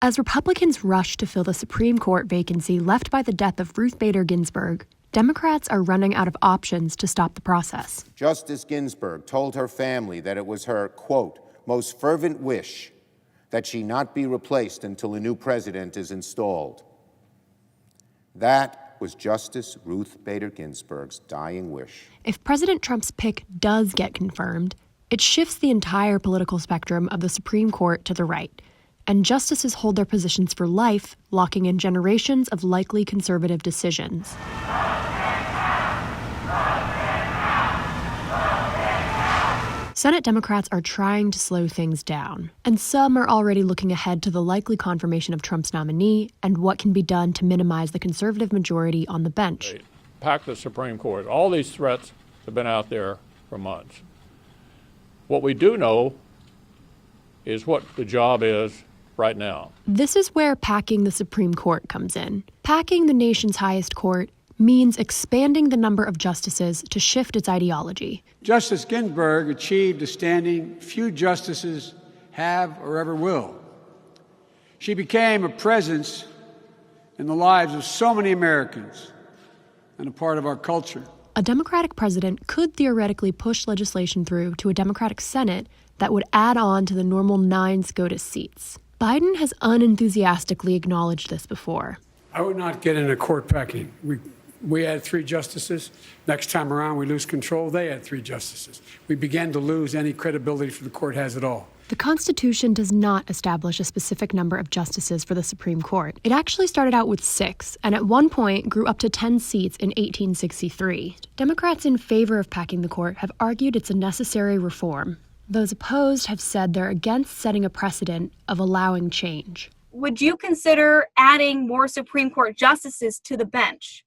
As Republicans rush to fill the Supreme Court vacancy left by the death of Ruth Bader Ginsburg, Democrats are running out of options to stop the process. Justice Ginsburg told her family that it was her, quote, most fervent wish that she not be replaced until a new president is installed. That was Justice Ruth Bader Ginsburg's dying wish. If President Trump's pick does get confirmed, it shifts the entire political spectrum of the Supreme Court to the right, and justices hold their positions for life, locking in generations of likely conservative decisions. Senate Democrats are trying to slow things down, and some are already looking ahead to the likely confirmation of Trump's nominee and what can be done to minimize the conservative majority on the bench. Pack the Supreme Court. All these threats have been out there for months. What we do know is what the job is right now. This is where packing the Supreme Court comes in. Packing the nation's highest court means expanding the number of justices to shift its ideology. Justice Ginsburg achieved a standing few justices have or ever will. She became a presence in the lives of so many Americans and a part of our culture. A Democratic president could theoretically push legislation through to a Democratic Senate that would add on to the normal 9 SCOTUS seats. Biden has unenthusiastically acknowledged this before. I would not get into court packing. We had 3 justices. Next time around, we lose control. They had 3 justices. We began to lose any credibility for the court has at all. The Constitution does not establish a specific number of justices for the Supreme Court. It actually started out with 6, and at one point grew up to 10 seats in 1863. Democrats in favor of packing the court have argued it's a necessary reform. Those opposed have said they're against setting a precedent of allowing change. Would you consider adding more Supreme Court justices to the bench?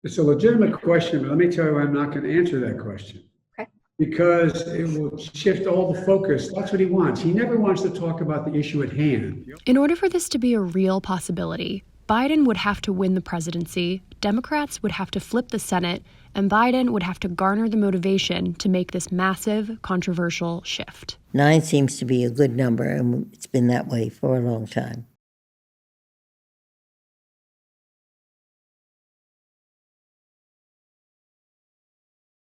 It's a legitimate question, but let me tell you, I'm not going to answer that question. Okay. Because it will shift all the focus. That's what he wants. He never wants to talk about the issue at hand. In order for this to be a real possibility, Biden would have to win the presidency, Democrats would have to flip the Senate, and Biden would have to garner the motivation to make this massive, controversial shift. 9 seems to be a good number, and it's been that way for a long time.